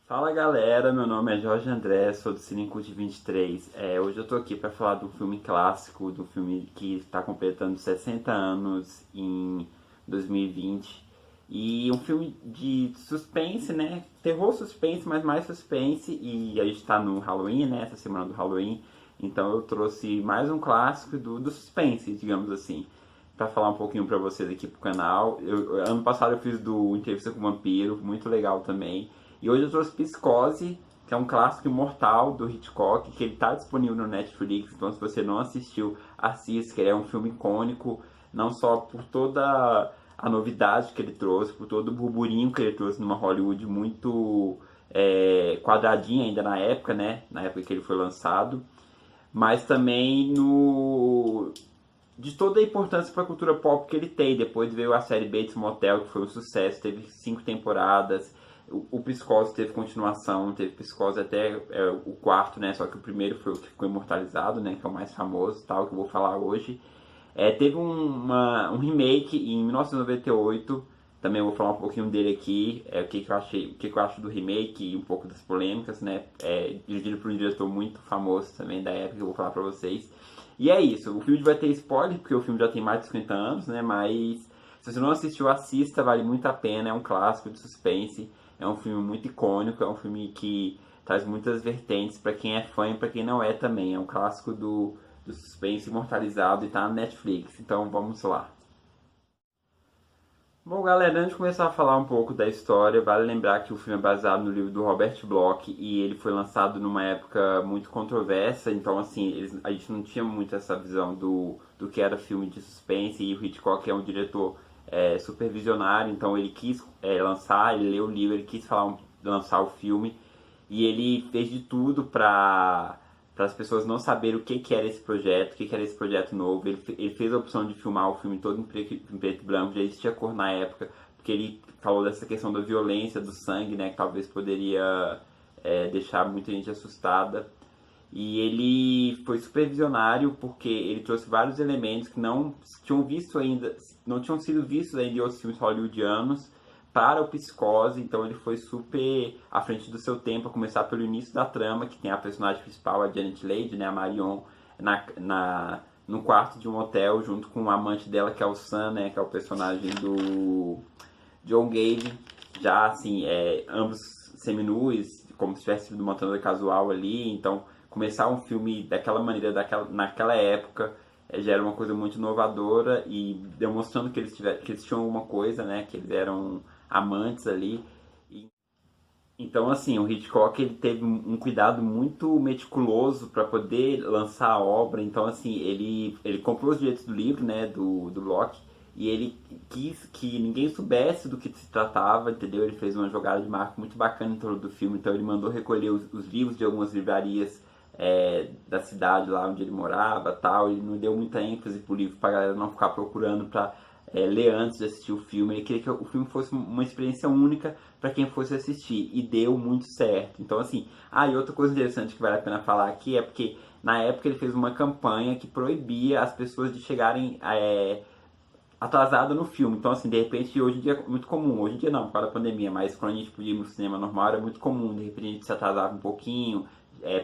Fala galera, meu nome é Jorge André, sou do Cinecult 23. Hoje eu tô aqui para falar do filme clássico, do filme que está completando 60 anos em 2020. E um filme de suspense, né? Terror suspense, mas mais suspense. E a gente tá no Halloween, né? Essa semana do Halloween. Então eu trouxe mais um clássico do suspense, digamos assim, para falar um pouquinho para vocês aqui pro canal. Ano passado eu fiz do Entrevista com o Vampiro, muito legal também. E hoje eu trouxe Psicose, que é um clássico imortal do Hitchcock, que ele está disponível no Netflix, então se você não assistiu, assista, que ele é um filme icônico, não só por toda a novidade que ele trouxe, por todo o burburinho que ele trouxe numa Hollywood muito quadradinha ainda na época, né? Na época que ele foi lançado, mas também no de toda a importância para a cultura pop que ele tem. Depois veio a série Bates Motel, que foi um sucesso, teve 5 temporadas. O Psicose teve continuação, teve Psicose até o quarto, né? Só que o primeiro foi o que ficou imortalizado, né? Que é o mais famoso, tal, que eu vou falar hoje. Teve um remake em 1998, também vou falar um pouquinho dele aqui, o que, que eu achei, o que, que eu acho do remake e um pouco das polêmicas, né? Dirigido por um diretor muito famoso também da época, que eu vou falar pra vocês. E é isso, o filme vai ter spoiler, porque o filme já tem mais de 50 anos, né? Mas se você não assistiu, assista, vale muito a pena, é um clássico de suspense, é um filme muito icônico, é um filme que traz muitas vertentes para quem é fã e para quem não é também. É um clássico do suspense imortalizado e tá na Netflix. Então vamos lá. Bom, galera, antes de começar a falar um pouco da história, vale lembrar que o filme é baseado no livro do Robert Bloch e ele foi lançado numa época muito controversa, então, assim, a gente não tinha muito essa visão do que era filme de suspense, e o Hitchcock é um diretor super visionário, então ele quis lançar, ele leu o livro, ele quis lançar o filme e ele fez de tudo para as pessoas não saberem o que era esse projeto, o que era esse projeto novo. Ele fez a opção de filmar o filme todo em preto e branco, já existia cor na época, porque ele falou dessa questão da violência, do sangue, né, que talvez poderia deixar muita gente assustada. E ele foi supervisionário porque ele trouxe vários elementos que não tinham sido vistos ainda em outros filmes hollywoodianos para o Psicose, então ele foi super à frente do seu tempo, a começar pelo início da trama, que tem a personagem principal, a Janet Leigh, né, a Marion, no quarto de um hotel, junto com o amante dela, que é o Sam, né, que é o personagem do John Gavin, já assim, ambos seminus, como se tivesse sido uma trama casual ali, então começar um filme daquela maneira, naquela época, já era uma coisa muito inovadora e demonstrando que que eles tinham alguma coisa, né, que eles eram amantes ali. Então, assim, o Hitchcock ele teve um cuidado muito meticuloso para poder lançar a obra. Então, assim, ele comprou os direitos do livro, né, do Locke, e ele quis que ninguém soubesse do que se tratava, entendeu? Ele fez uma jogada de marketing muito bacana em torno do filme. Então, ele mandou recolher os livros de algumas livrarias da cidade lá onde ele morava, tal. Ele não deu muita ênfase pro livro para galera não ficar procurando para ler antes de assistir o filme. Ele queria que o filme fosse uma experiência única para quem fosse assistir e deu muito certo. Então, assim, e outra coisa interessante que vale a pena falar aqui é porque na época ele fez uma campanha que proibia as pessoas de chegarem atrasada no filme. Então, assim, de repente, hoje em dia é muito comum. Hoje em dia não, por causa da pandemia, mas quando a gente podia ir no cinema normal era muito comum. De repente a gente se atrasava um pouquinho,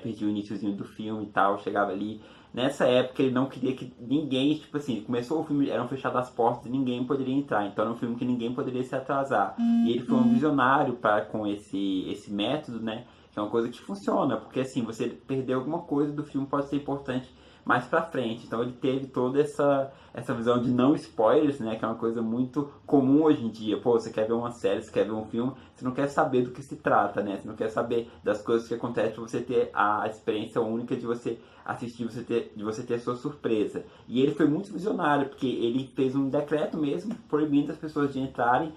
perdia o iníciozinho do filme e tal, chegava ali. Nessa época ele não queria que ninguém, tipo assim, começou o filme, eram fechadas as portas e ninguém poderia entrar. Então era um filme que ninguém poderia se atrasar. E ele foi um visionário com esse método, né? Que é uma coisa que funciona, porque assim, você perder alguma coisa do filme pode ser importante mais pra frente. Então ele teve toda essa visão de não spoilers, né? Que é uma coisa muito comum hoje em dia. Pô, você quer ver uma série, você quer ver um filme, você não quer saber do que se trata, né? Você não quer saber das coisas que acontecem pra você ter a experiência única de você assistir, de você ter a sua surpresa. E ele foi muito visionário, porque ele fez um decreto mesmo proibindo as pessoas de entrarem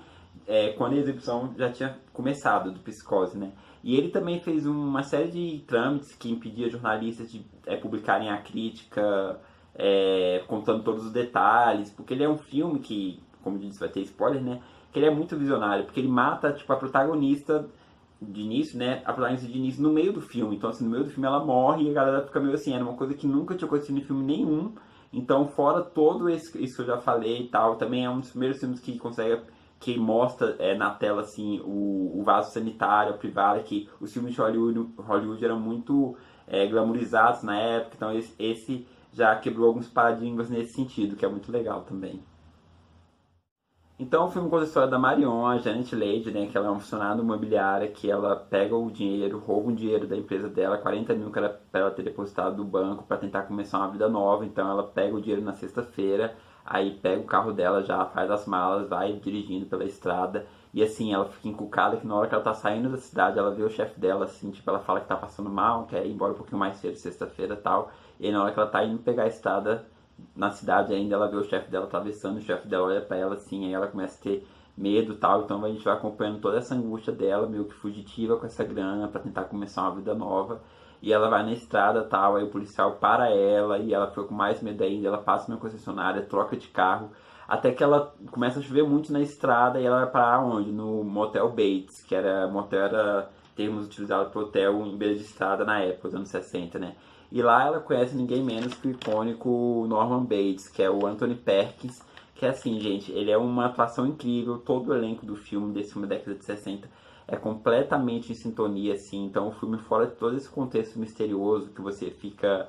quando a exibição já tinha começado do Psicose, né? E ele também fez uma série de trâmites que impedia jornalistas de publicarem a crítica, contando todos os detalhes, porque ele é um filme que, como eu disse, vai ter spoiler, né? Que ele é muito visionário, porque ele mata, tipo, a protagonista de início, né? A protagonista de início no meio do filme. Então, assim, no meio do filme ela morre e a galera fica meio assim, era uma coisa que nunca tinha acontecido em filme nenhum. Então, fora todo isso que eu já falei e tal, também é um dos primeiros filmes que consegue que mostra na tela assim o vaso sanitário, a privada, que os filmes de Hollywood eram muito glamorizados na época, então esse já quebrou alguns paradigmas nesse sentido, que é muito legal também. Então o filme conta a história da Marion, a Janet Leigh, né, que ela é uma funcionária imobiliária, que ela pega o dinheiro, rouba o dinheiro da empresa dela, 40 mil que era para ela ter depositado do banco para tentar começar uma vida nova. Então ela pega o dinheiro na sexta-feira, aí pega o carro dela já, faz as malas, vai dirigindo pela estrada. E assim, ela fica encucada que na hora que ela tá saindo da cidade, ela vê o chefe dela, assim, tipo, ela fala que tá passando mal, quer ir embora um pouquinho mais cedo, sexta-feira e tal. E aí, na hora que ela tá indo pegar a estrada, na cidade ainda, ela vê o chefe dela atravessando, o chefe dela olha pra ela assim, aí ela começa a ter medo e tal, então a gente vai acompanhando toda essa angústia dela, meio que fugitiva com essa grana para tentar começar uma vida nova. E ela vai na estrada tal, aí o policial para ela e ela fica com mais medo ainda, ela passa na concessionária, troca de carro, até que ela começa a chover muito na estrada e ela vai parar onde? No Motel Bates, que era motel era termos utilizados para hotel em beira de estrada na época, os anos 60, né? E lá ela conhece ninguém menos que o icônico Norman Bates, que é o Anthony Perkins, que é assim, gente, ele é uma atuação incrível, todo o elenco do filme, desse filme da década de 60, é completamente em sintonia, assim, então o filme fora de todo esse contexto misterioso que você fica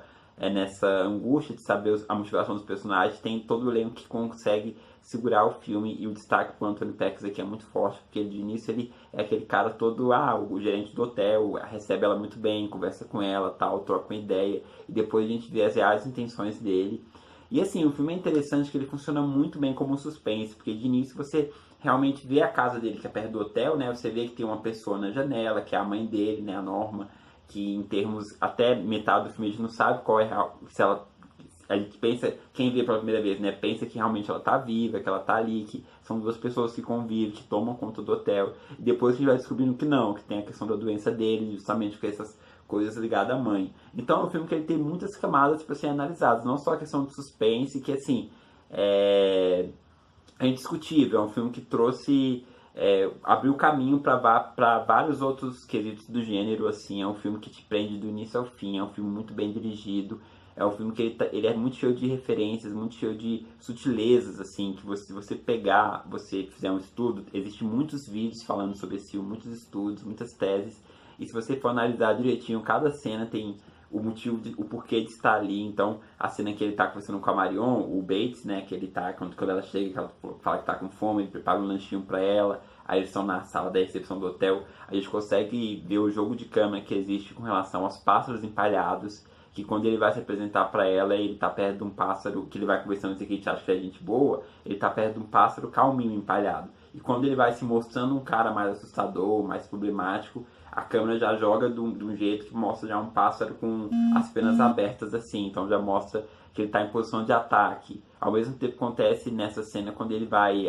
nessa angústia de saber a motivação dos personagens, tem todo o elenco que consegue segurar o filme, e o destaque pro Anthony Perkins aqui é muito forte, porque de início ele é aquele cara todo, o gerente do hotel, recebe ela muito bem, conversa com ela, tal, troca uma ideia, e depois a gente vê as reais intenções dele. E assim, o filme é interessante que ele funciona muito bem como um suspense, porque de início você realmente vê a casa dele, que é perto do hotel, né? Você vê que tem uma pessoa na janela, que é a mãe dele, né, a Norma, que em termos, até metade do filme a gente não sabe qual é real, se ela, a gente pensa, quem vê pela primeira vez, né, pensa que realmente ela tá viva, que ela tá ali, que são duas pessoas que convivem, que tomam conta do hotel. E depois a gente vai descobrindo que não, que tem a questão da doença dele, justamente com essas coisas ligadas à mãe. Então é um filme que ele tem muitas camadas para serem analisadas, não só a questão do suspense, que assim, é indiscutível, é um filme que trouxe, abriu caminho para vários outros quesitos do gênero, assim, é um filme que te prende do início ao fim, é um filme muito bem dirigido, é um filme que ele é muito cheio de referências, muito cheio de sutilezas, assim, que você pegar, você fizer um estudo, existem muitos vídeos falando sobre esse filme, muitos estudos, muitas teses, e se você for analisar direitinho, cada cena tem o motivo, o porquê de estar ali. Então, a cena que ele tá conversando com a Marion, o Bates, né, que ele tá, quando ela chega, que ela fala que tá com fome, ele prepara um lanchinho pra ela, aí eles estão na sala da recepção do hotel, a gente consegue ver o jogo de câmera que existe com relação aos pássaros empalhados, que quando ele vai se apresentar pra ela, ele tá perto de um pássaro, que ele vai conversando com a gente acha que é gente boa, ele tá perto de um pássaro calminho empalhado. E quando ele vai se mostrando um cara mais assustador, mais problemático, a câmera já joga de um jeito que mostra já um pássaro com as penas abertas assim, então já mostra que ele está em posição de ataque. Ao mesmo tempo acontece nessa cena quando ele vai,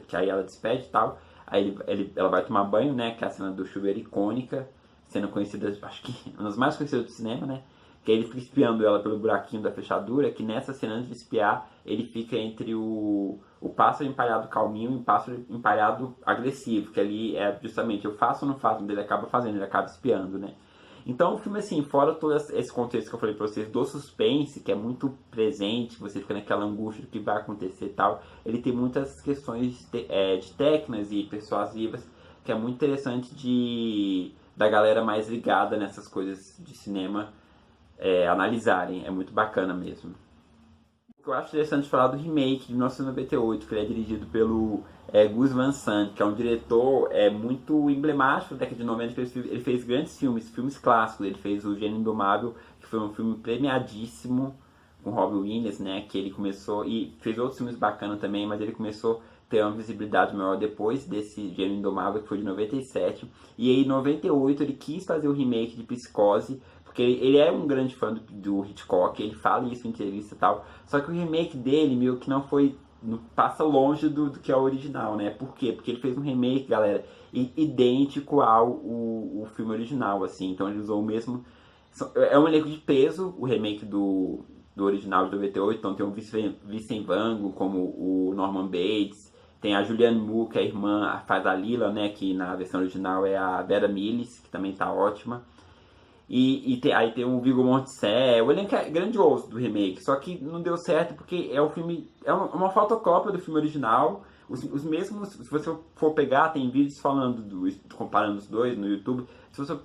que aí ela despede e tal, aí ela vai tomar banho, né, que é a cena do chuveiro icônica, cena conhecida, acho que uma das mais conhecidas do cinema, né, que aí ele fica espiando ela pelo buraquinho da fechadura, que nessa cena antes de espiar, ele fica entre o pássaro empalhado calminho e o pássaro empalhado agressivo, que ali é justamente eu faço ou não faço, ele acaba fazendo, ele acaba espiando, né? Então o filme, assim, fora todo esse contexto que eu falei pra vocês do suspense, que é muito presente, você fica naquela angústia do que vai acontecer e tal, ele tem muitas questões de técnicas e persuasivas, que é muito interessante da galera mais ligada nessas coisas de cinema analisarem, é muito bacana mesmo. O que eu acho interessante falar do remake de 1998, que ele é dirigido pelo Gus Van Sant, que é um diretor muito emblemático da década de 90, que ele fez grandes filmes, filmes clássicos. Ele fez O Gênio Indomável, que foi um filme premiadíssimo com Robin Williams, né, que ele começou, e fez outros filmes bacanas também, mas ele começou a ter uma visibilidade maior depois desse Gênio Indomável, que foi de 97. E aí, em 98, ele quis fazer o remake de Psicose, porque ele é um grande fã do Hitchcock, ele fala isso em entrevista e tal, só que o remake dele meio que não foi, passa longe do que é o original, né? Por quê? Porque ele fez um remake, galera, idêntico ao filme original, assim, então ele usou o mesmo, é um elenco de peso, o remake do original de 98, então tem o Vincent Van Gogh como o Norman Bates, tem a Julianne Moore, que é a irmã, faz a Lila, né, que na versão original é a Vera Miles, que também tá ótima. Aí tem o Viggo Mortensen, o elenco é grandioso do remake, só que não deu certo porque é um filme, é uma fotocópia do filme original, os mesmos, se você for pegar, tem vídeos falando comparando os dois no YouTube, se você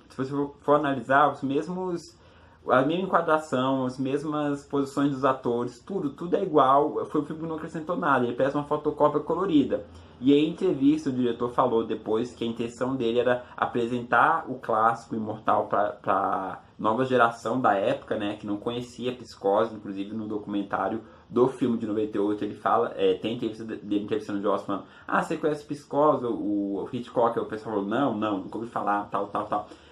for analisar os mesmos, a mesma enquadração, as mesmas posições dos atores, tudo é igual. Foi um filme que não acrescentou nada, ele parece uma fotocópia colorida. E aí, em entrevista, o diretor falou depois que a intenção dele era apresentar o clássico Imortal para nova geração da época, né, que não conhecia Psicose. Inclusive no documentário do filme de 98 ele fala, tem entrevista dele entrevistando o Joss falando: ah, você conhece Psicose? O Hitchcock? O pessoal falou: não, nunca ouvi falar, tal.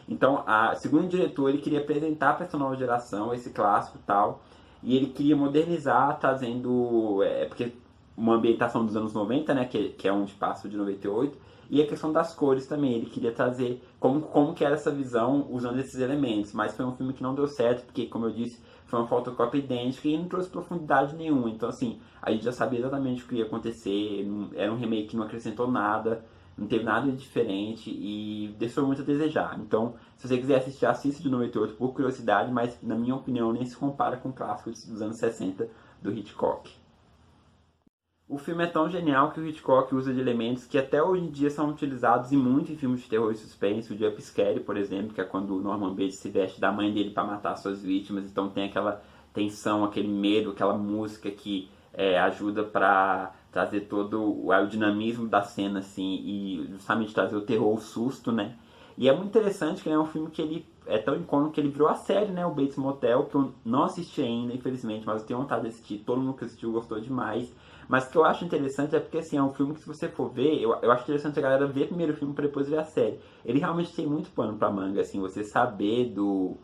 Então, segundo o diretor, ele queria apresentar para essa nova geração esse clássico e tal, e ele queria modernizar, trazendo, porque uma ambientação dos anos 90, né, que é onde passa o de 98, e a questão das cores também. Ele queria trazer como que era essa visão usando esses elementos, mas foi um filme que não deu certo, porque, como eu disse, foi uma fotocópia idêntica e não trouxe profundidade nenhuma. Então, assim, a gente já sabia exatamente o que ia acontecer, era um remake que não acrescentou nada, não teve nada de diferente e deixou muito a desejar. Então, se você quiser assistir, assista de 98 por curiosidade, mas, na minha opinião, nem se compara com o clássico dos anos 60 do Hitchcock. O filme é tão genial que o Hitchcock usa de elementos que até hoje em dia são utilizados muito em filmes de terror e suspense. O Jump Scare, por exemplo, que é quando o Norman Bates se veste da mãe dele para matar suas vítimas. Então tem aquela tensão, aquele medo, aquela música que ajuda para trazer todo o dinamismo da cena, assim, e justamente trazer o terror, o susto, né? E é muito interessante que é um filme que ele é tão icônico que ele virou a série, né? O Bates Motel, que eu não assisti ainda, infelizmente, mas eu tenho vontade de assistir. Todo mundo que assistiu gostou demais. Mas o que eu acho interessante é porque, assim, é um filme que, se você for ver, eu acho interessante a galera ver primeiro o filme para depois ver a série. Ele realmente tem muito pano pra manga, assim, você saber do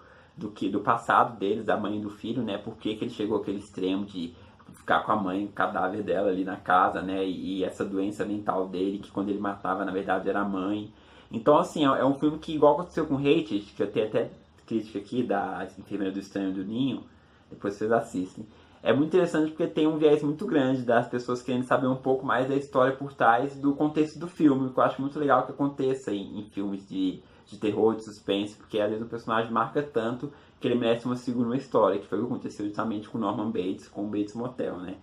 passado deles, da mãe e do filho, né? Por que ele chegou àquele extremo de ficar com a mãe, o cadáver dela ali na casa, né? E essa doença mental dele, que quando ele matava, na verdade, era a mãe. Então, assim, é um filme que, igual aconteceu com Hated, que eu tenho até crítica aqui da Enfermeira do Estranho do Ninho, depois vocês assistem. É muito interessante porque tem um viés muito grande das pessoas querendo saber um pouco mais da história por trás do contexto do filme, que eu acho muito legal que aconteça em filmes de terror, de suspense, porque às vezes o personagem marca tanto que ele merece uma segunda história, que foi o que aconteceu justamente com Norman Bates, com o Bates Motel, né?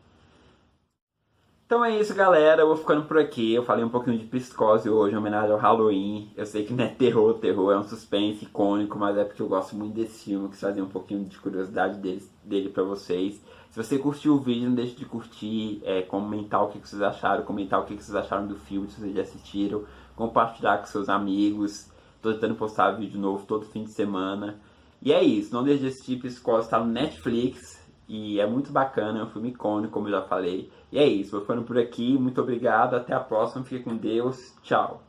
Então é isso, galera. Eu vou ficando por aqui. Eu falei um pouquinho de Psicose hoje, em homenagem ao Halloween. Eu sei que não é terror, é um suspense icônico, mas é porque eu gosto muito desse filme, quis trazer um pouquinho de curiosidade dele pra vocês. Se você curtiu o vídeo, não deixe de curtir, comentar o que vocês acharam, comentar o que vocês acharam do filme, se vocês já assistiram, compartilhar com seus amigos. Tô tentando postar vídeo novo todo fim de semana. E é isso, não deixe de assistir. Psicose, tá no Netflix. E é muito bacana, é um filme icônico, como eu já falei. E é isso, vou ficando por aqui. Muito obrigado, até a próxima. Fique com Deus. Tchau.